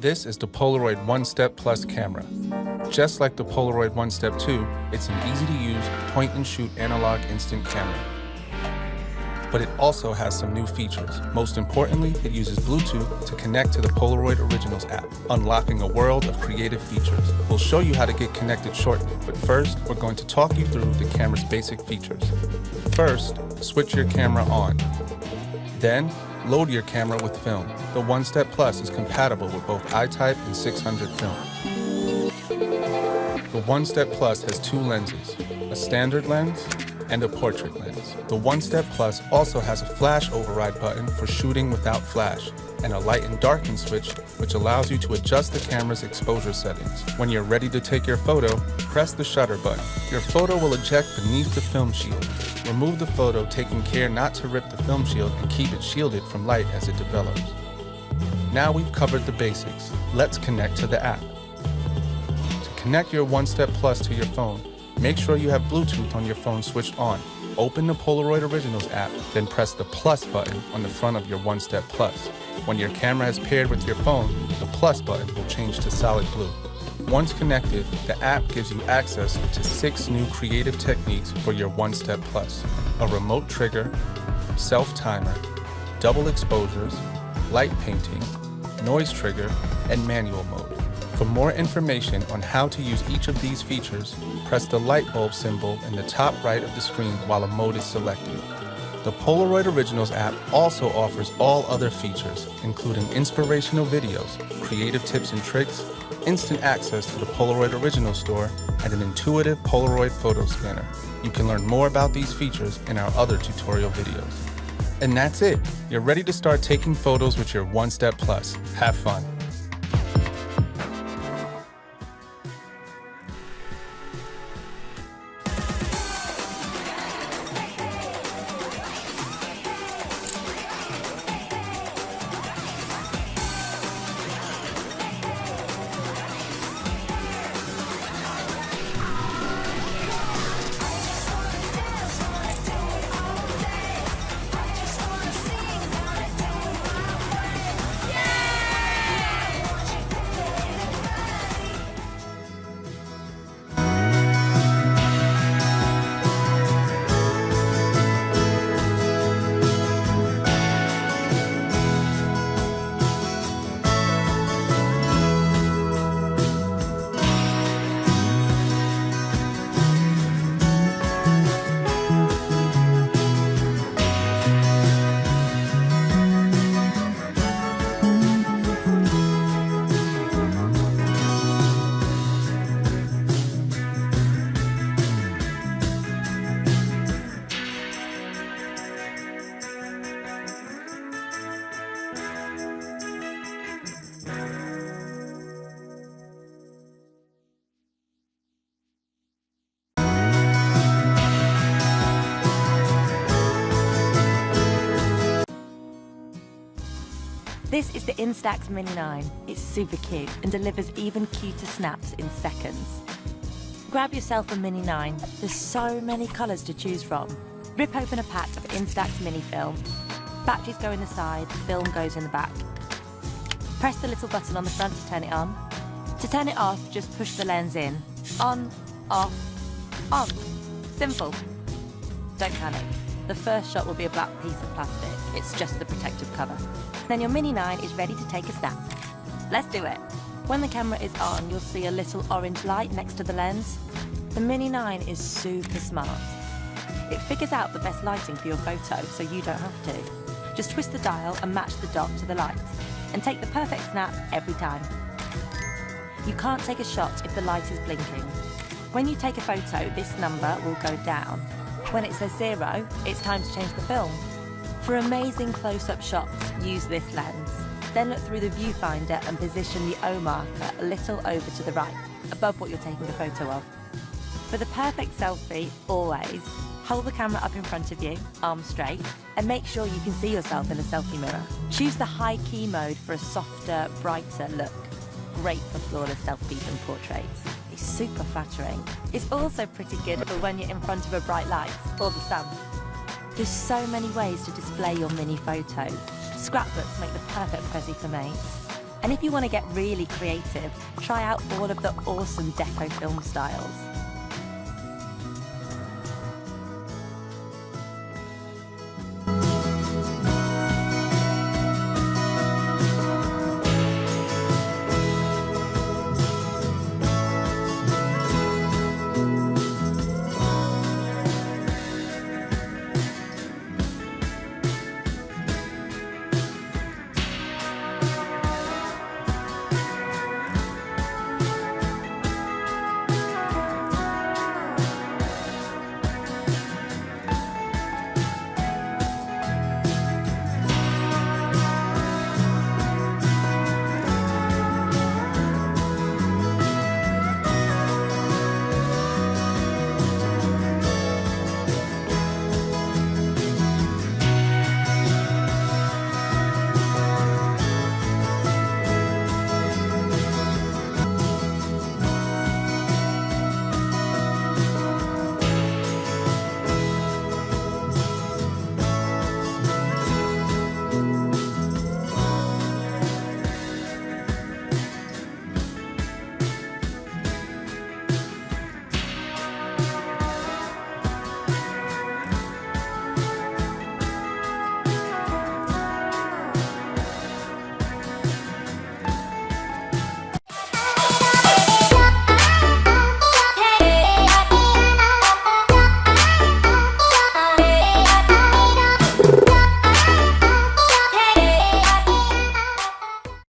This is the Polaroid One Step Plus camera. Just like the Polaroid One Step 2, it's an easy-to-use, point-and-shoot analog instant camera. But it also has some new features. Most importantly, it uses Bluetooth to connect to the Polaroid Originals app, unlocking a world of creative features. We'll show you how to get connected shortly, but first, we're going to talk you through the camera's basic features. First, switch your camera on. Then, load your camera with film. The One Step Plus is compatible with both I-type and 600 film. The One Step Plus has two lenses, a standard lens and a portrait lens. The One Step Plus also has a flash override button for shooting without flash, and a light and darken switch which allows you to adjust the camera's exposure settings. When you're ready to take your photo, press the shutter button. Your photo will eject beneath the film shield. Remove the photo, taking care not to rip the film shield and keep it shielded from light as it develops. Now we've covered the basics. Let's connect to the app. To connect your One Step Plus to your phone, make sure you have Bluetooth on your phone switched on. Open the Polaroid Originals app, then press the plus button on the front of your One Step Plus. When your camera is paired with your phone, the plus button will change to solid blue. Once connected, the app gives you access to 6 new creative techniques for your One Step Plus: a remote trigger, self-timer, double exposures, light painting, noise trigger, and manual mode. For more information on how to use each of these features, press the light bulb symbol in the top right of the screen while a mode is selected. The Polaroid Originals app also offers all other features, including inspirational videos, creative tips and tricks, instant access to the Polaroid Originals store, and an intuitive Polaroid photo scanner. You can learn more about these features in our other tutorial videos. And that's it. You're ready to start taking photos with your One Step Plus. Have fun. This is the Instax Mini 9. It's super cute and delivers even cuter snaps in seconds. Grab yourself a Mini 9. There's so many colours to choose from. Rip open a pack of Instax Mini Film. Batteries go in the side, film goes in the back. Press the little button on the front to turn it on. To turn it off, just push the lens in. On, off, on. Simple. Don't panic. The first shot will be a black piece of plastic. It's just the protective cover. Then your Mini 9 is ready to take a snap. Let's do it. When the camera is on, you'll see a little orange light next to the lens. The Mini 9 is super smart. It figures out the best lighting for your photo, so you don't have to. Just twist the dial and match the dot to the light, and take the perfect snap every time. You can't take a shot if the light is blinking. When you take a photo, this number will go down. When it says 0, it's time to change the film. For amazing close-up shots, use this lens. Then look through the viewfinder and position the O marker a little over to the right, above what you're taking a photo of. For the perfect selfie, always, hold the camera up in front of you, arms straight, and make sure you can see yourself in the selfie mirror. Choose the high key mode for a softer, brighter look. Great for flawless selfies and portraits. It's super flattering. It's also pretty good for when you're in front of a bright light or the sun. There's so many ways to display your mini photos. Scrapbooks make the perfect prezi for mates. And if you want to get really creative, try out all of the awesome deco film styles.